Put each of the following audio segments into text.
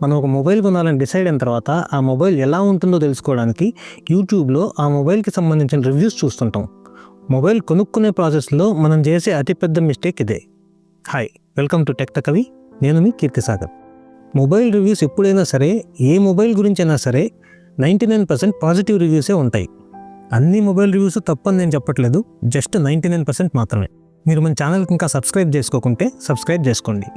మనం ఒక మొబైల్ కొనాలని డిసైడ్ అయిన తర్వాత ఆ మొబైల్ ఎలా ఉంటుందో తెలుసుకోవడానికి యూట్యూబ్లో ఆ మొబైల్కి సంబంధించిన రివ్యూస్ చూస్తుంటాం. మొబైల్ కొనుక్కునే ప్రాసెస్లో మనం చేసే అతిపెద్ద మిస్టేక్ ఇదే. హాయ్, వెల్కమ్ టు టెక్ కవి. నేను మీ కీర్తిసాగర్. మొబైల్ రివ్యూస్ ఎప్పుడైనా సరే, ఏ మొబైల్ గురించి అయినా సరే 99% పాజిటివ్ రివ్యూసే ఉంటాయి. అన్ని మొబైల్ రివ్యూస్ తప్పని నేను చెప్పట్లేదు, జస్ట్ 99% మాత్రమే. మీరు మన ఛానల్కి ఇంకా సబ్స్క్రైబ్ చేసుకోకుంటే సబ్స్క్రైబ్ చేసుకోండి.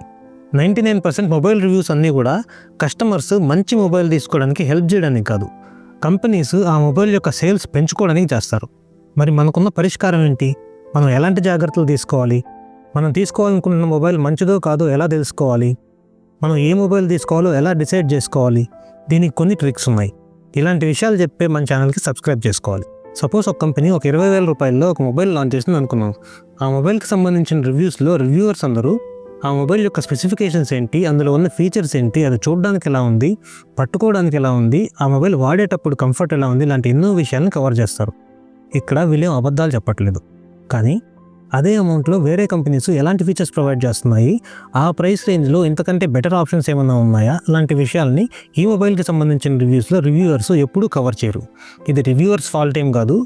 99% మొబైల్ రివ్యూస్ అన్నీ కూడా కస్టమర్స్ మంచి మొబైల్ తీసుకోవడానికి హెల్ప్ చేయడానికి కాదు, కంపెనీస్ ఆ మొబైల్ యొక్క సేల్స్ పెంచుకోవడానికి చేస్తారు. మరి మనకున్న పరిష్కారం ఏంటి? మనం ఎలాంటి జాగ్రత్తలు తీసుకోవాలి? మనం తీసుకోవాలనుకున్న మొబైల్ మంచిదో కాదో ఎలా తెలుసుకోవాలి? మనం ఏ మొబైల్ తీసుకోవాలో ఎలా డిసైడ్ చేసుకోవాలి? దీనికి కొన్ని ట్రిక్స్ ఉన్నాయి. ఇలాంటి విషయాలు చెప్పే మన ఛానల్కి సబ్స్క్రైబ్ చేసుకోవాలి. సపోజ్ ఒక కంపెనీ ఒక 20,000 రూపాయల్లో ఒక మొబైల్ లాంచ్ చేసింది అనుకున్నాం. ఆ మొబైల్కి సంబంధించిన రివ్యూస్లో రివ్యూవర్స్ అందరూ ఆ మొబైల్ యొక్క స్పెసిఫికేషన్స్ ఏంటి, అందులో ఉన్న ఫీచర్స్ ఏంటి, అది చూడడానికి ఎలా ఉంది, పట్టుకోవడానికి ఎలా ఉంది, ఆ మొబైల్ వాడేటప్పుడు కంఫర్ట్ ఎలా ఉంది, ఇలాంటి ఎన్నో విషయాలను కవర్ చేస్తారు. ఇక్కడ వీళ్ళేం అబద్ధాలు చెప్పట్లేదు. కానీ అదే అమౌంట్లో వేరే కంపెనీస్ ఎలాంటి ఫీచర్స్ ప్రొవైడ్ చేస్తున్నాయి, ఆ ప్రైస్ రేంజ్లో ఇంతకంటే బెటర్ ఆప్షన్స్ ఏమైనా ఉన్నాయా, అలాంటి విషయాల్ని ఈ మొబైల్కి సంబంధించిన రివ్యూస్లో రివ్యూవర్స్ ఎప్పుడూ కవర్ చేయరు. ఇది రివ్యూవర్స్ ఫాల్ట్ ఏం కాదు.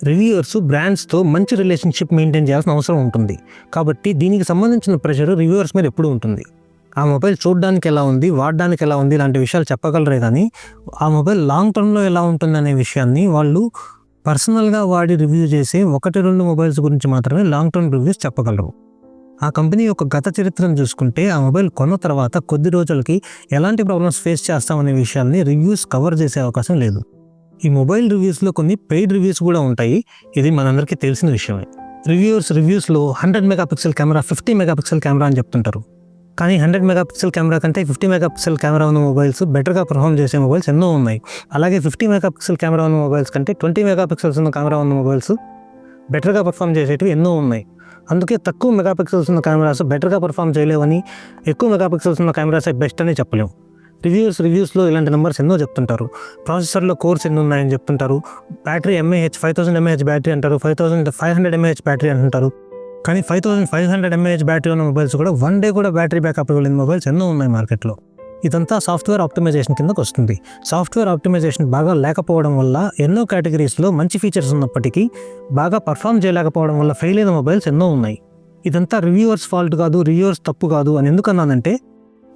రివ్యూవర్స్ బ్రాండ్స్తో మంచి రిలేషన్షిప్ మెయింటైన్ చేయాల్సిన అవసరం ఉంటుంది. కాబట్టి దీనికి సంబంధించిన ప్రెషర్ రివ్యూవర్స్ మీద ఎప్పుడూ ఉంటుంది. ఆ మొబైల్ చూడడానికి ఎలా ఉంది, వాడడానికి ఎలా ఉంది, ఇలాంటి విషయాలు చెప్పగలరే కానీ ఆ మొబైల్ లాంగ్ టర్మ్లో ఎలా ఉంటుంది అనే విషయాన్ని వాళ్ళు పర్సనల్గా వాడి రివ్యూ చేసే 1-2 మొబైల్స్ గురించి మాత్రమే లాంగ్ టర్మ్ రివ్యూస్ చెప్పగలరు. ఆ కంపెనీ యొక్క గత చరిత్రను చూసుకుంటే ఆ మొబైల్ కొన్న తర్వాత కొద్ది రోజులకి ఎలాంటి ప్రాబ్లమ్స్ ఫేస్ చేస్తామనే విషయాల్ని రివ్యూస్ కవర్ చేసే అవకాశం లేదు. ఈ మొబైల్ రివ్యూస్లో కొన్ని పెయిడ్ రివ్యూస్ కూడా ఉంటాయి. ఇది మనందరికీ తెలిసిన విషయమే. రివ్యూస్లో 100 మెగాపిక్సెల్ కెమెరా, 50 మెగాపిక్సెల్ కెమెరా అని చెప్తుంటారు. కానీ 100 మెగాపిక్సెల్ కెమెరా కంటే 50 మెగాపిక్సెల్ కెమెరా ఉన్న మొబైల్స్ బెటర్గా పర్ఫామ్ చేసే మొబైల్స్ ఎన్నో ఉన్నాయి. అలాగే 50 మెగాపిక్సెల్ కెమెరా ఉన్న మొబైల్స్ కంటే 20 మెగాపిక్సెల్స్ ఉన్న కెమెరా ఉన్న మొబైల్స్ బెటర్గా పర్ఫామ్ చేసేటివి ఎన్నో ఉన్నాయి. అందుకే తక్కువ మెగాపిక్సెల్స్ ఉన్న కెమెరాస్ బెటర్గా పర్ఫామ్ చేయలేవని, ఎక్కువ మెగాపిక్సెల్స్ ఉన్న కెమెరాస్ బెస్ట్ అని చెప్పలేము. రివ్యూస్లో ఇలాంటి నెంబర్స్ ఎన్నో చెప్తుంటారు. ప్రాసెసర్లో కోర్స్ ఎన్ని ఉన్నాయని చెప్తుంటారు. బ్యాటరీ ఎంఏహెచ్ 5000 ఎంఏహెచ్ బ్యాటరీ అంటారు, 5500 ఎంఏహెచ్ బ్యాటరీ అంటారు. కానీ 5500 ఎంఏహెచ్ బ్యాటరీ ఉన్న మొబైల్స్ కూడా 1 డే కూడా బ్యాటరీ బ్యాకప్ ఇవ్వలేని మొబైల్స్ ఎన్నో ఉన్నాయి మార్కెట్లో. ఇదంతా సాఫ్ట్వేర్ ఆప్టిమైజేషన్ కిందకు వస్తుంది. సాఫ్ట్వేర్ ఆప్టిమైజేషన్ బాగా లేకపోవడం వల్ల ఎన్నో కేటగిరీస్లో మంచి ఫీచర్స్ ఉన్నప్పటికీ బాగా పర్ఫామ్ చేయలేకపోవడం వల్ల ఫెయిల్ అయిన మొబైల్స్ ఎన్నో ఉన్నాయి. ఇదంతా రివ్యూవర్స్ ఫాల్ట్ కాదు, రివ్యూవర్స్ తప్పు కాదు అని ఎందుకన్నానంటే,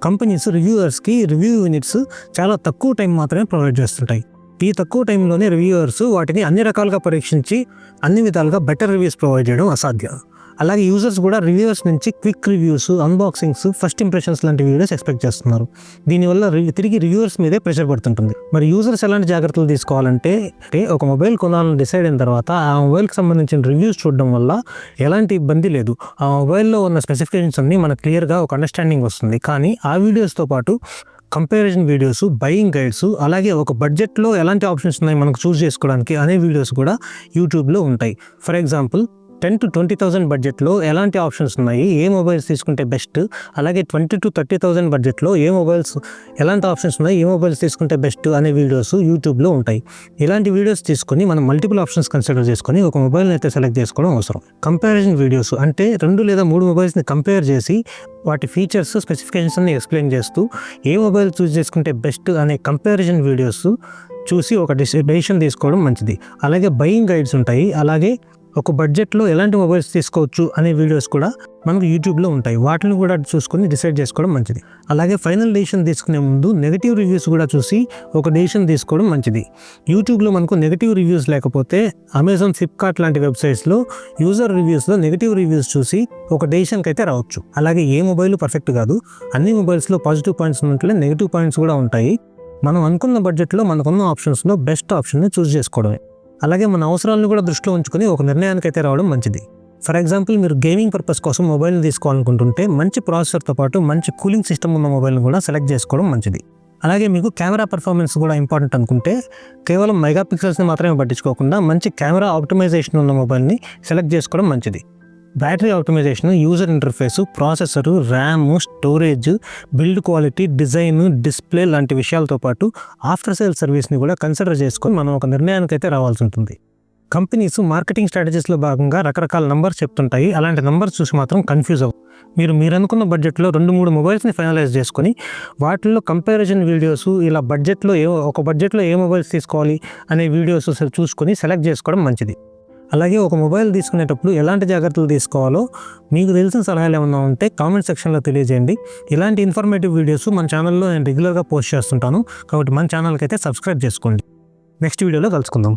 కంపెనీస్ రివ్యూవర్స్కి రివ్యూ యూనిట్స్ చాలా తక్కువ టైం మాత్రమే ప్రొవైడ్ చేస్తుంటాయి. ఈ తక్కువ టైంలోనే రివ్యూవర్స్ వాటిని అన్ని రకాలుగా పరీక్షించి అన్ని విధాలుగా బెటర్ రివ్యూస్ ప్రొవైడ్ చేయడం అసాధ్యం. అలాగే యూజర్స్ కూడా రివ్యూవర్స్ నుంచి quick reviews, unboxings, first impressions లాంటి వీడియోస్ ఎక్స్పెక్ట్ చేస్తున్నారు. దీనివల్ల తిరిగి రివ్యూవర్స్ మీదే ప్రెషర్ పడుతుంటుంది. మరి యూజర్స్ ఎలాంటి జాగ్రత్తలు తీసుకోవాలంటే, ఒక మొబైల్ కొనాలని డిసైడ్ అయిన తర్వాత ఆ మొబైల్కి సంబంధించిన రివ్యూస్ చూడడం వల్ల ఎలాంటి ఇబ్బంది లేదు. ఆ మొబైల్లో ఉన్న స్పెసిఫికేషన్స్ అన్ని మనకు క్లియర్గా ఒక అండర్స్టాండింగ్ వస్తుంది. కానీ ఆ వీడియోస్తో పాటు కంపారిజన్ వీడియోస్, బయింగ్ గైడ్స్, అలాగే ఒక బడ్జెట్లో ఎలాంటి ఆప్షన్స్ ఉన్నాయి మనకు చూస్ చేసుకోవడానికి అనే వీడియోస్ కూడా యూట్యూబ్లో ఉంటాయి. ఫర్ ఎగ్జాంపుల్ 10,000 to 20,000 బడ్జెట్లో ఎలాంటి ఆప్షన్స్ ఉన్నాయి, ఏ మొబైల్స్ తీసుకుంటే బెస్ట్, అలాగే 20,000 to 30,000 బడ్జెట్లో ఏ మొబైల్స్ ఎలాంటి ఆప్షన్స్ ఉన్నాయి, ఏ మొబైల్స్ తీసుకుంటే బెస్ట్ అనే వీడియోస్ యూట్యూబ్లో ఉంటాయి. ఇలాంటి వీడియోస్ తీసుకొని మనం మల్టిపుల్ ఆప్షన్స్ కన్సిడర్ చేసుకొని ఒక మొబైల్ని అయితే సెలెక్ట్ చేసుకోవడం అవసరం. కంపారిజన్ వీడియోస్ అంటే 2 లేదా 3 మొబైల్స్ని కంపేర్ చేసి వాటి ఫీచర్స్, స్పెసిఫికేషన్స్ అన్ని ఎక్స్ప్లెయిన్ చేస్తూ ఏ మొబైల్ చూస్ చేసుకుంటే బెస్ట్ అనే కంపారిజన్ వీడియోస్ చూసి ఒక డెసిషన్ తీసుకోవడం మంచిది. అలాగే బయింగ్ గైడ్స్ ఉంటాయి. అలాగే ఒక బడ్జెట్లో ఎలాంటి మొబైల్స్ తీసుకోవచ్చు అనే వీడియోస్ కూడా మనకు యూట్యూబ్లో ఉంటాయి. వాటిని కూడా చూసుకొని డిసైడ్ చేసుకోవడం మంచిది. అలాగే ఫైనల్ డెసిషన్ తీసుకునే ముందు నెగిటివ్ రివ్యూస్ కూడా చూసి ఒక డెసిషన్ తీసుకోవడం మంచిది. యూట్యూబ్లో మనకు నెగిటివ్ రివ్యూస్ లేకపోతే అమెజాన్, ఫ్లిప్కార్ట్ లాంటి వెబ్సైట్స్లో యూజర్ రివ్యూస్లో నెగిటివ్ రివ్యూస్ చూసి ఒక డెసిషన్కి అయితే రావచ్చు. అలాగే ఏ మొబైల్ పర్ఫెక్ట్ కాదు. అన్ని మొబైల్స్లో పాజిటివ్ పాయింట్స్ ఉన్నట్లే నెగిటివ్ పాయింట్స్ కూడా ఉంటాయి. మనం అనుకున్న బడ్జెట్లో మనకున్న ఆప్షన్స్లో బెస్ట్ ఆప్షన్ని చూస్ చేసుకోవడమే. అలాగే మన అవసరాలను కూడా దృష్టిలో ఉంచుకొని ఒక నిర్ణయానికి అయితే రావడం మంచిది. ఫర్ ఎగ్జాంపుల్, మీరు గేమింగ్ పర్పస్ కోసం మొబైల్ని తీసుకోవాలనుకుంటుంటే మంచి ప్రాసెసర్తో పాటు మంచి కూలింగ్ సిస్టమ్ ఉన్న మొబైల్ని కూడా సెలెక్ట్ చేసుకోవడం మంచిది. అలాగే మీకు కెమెరా పర్ఫార్మెన్స్ కూడా ఇంపార్టెంట్ అనుకుంటే కేవలం మెగాపిక్సెల్స్ని మాత్రమే పట్టించుకోకుండా మంచి కెమెరా ఆప్టిమైజేషన్ ఉన్న మొబైల్ని సెలెక్ట్ చేసుకోవడం మంచిది. Battery optimisation, user interface, processor, RAM, storage, build quality, design, display లాంటి విషయాలతో పాటు ఆఫ్టర్ సేల్ సర్వీస్ని కూడా కన్సిడర్ చేసుకొని మనం ఒక నిర్ణయానికి అయితే రావాల్సి ఉంటుంది. కంపెనీస్ మార్కెటింగ్ స్ట్రాటజీస్లో భాగంగా రకరకాల నంబర్స్ చెప్తుంటాయి. అలాంటి నంబర్స్ చూసి మాత్రం కన్ఫ్యూజ్ అవ్వదు. మీరు అనుకున్న బడ్జెట్లో 2-3 మొబైల్స్ని ఫైనలైజ్ చేసుకొని వాటిల్లో కంపారిజన్ వీడియోస్, ఇలా బడ్జెట్లో ఏ మొబైల్స్ తీసుకోవాలి అనే వీడియోస్ చూసుకొని సెలెక్ట్ చేసుకోవడం మంచిది. అలాగే ఒక మొబైల్ తీసుకునేటప్పుడు ఎలాంటి జాగ్రత్తలు తీసుకోవాలో మీకు తెలిసిన సలహాలు ఏమన్నా ఉంటే కామెంట్ సెక్షన్లో తెలియజేయండి. ఇలాంటి ఇన్ఫర్మేటివ్ వీడియోస్ మన ఛానల్లో నేను రెగ్యులర్గా పోస్ట్ చేస్తుంటాను. కాబట్టి మన ఛానల్కి అయితే సబ్స్క్రైబ్ చేసుకోండి. నెక్స్ట్ వీడియోలో కలుసుకుందాం.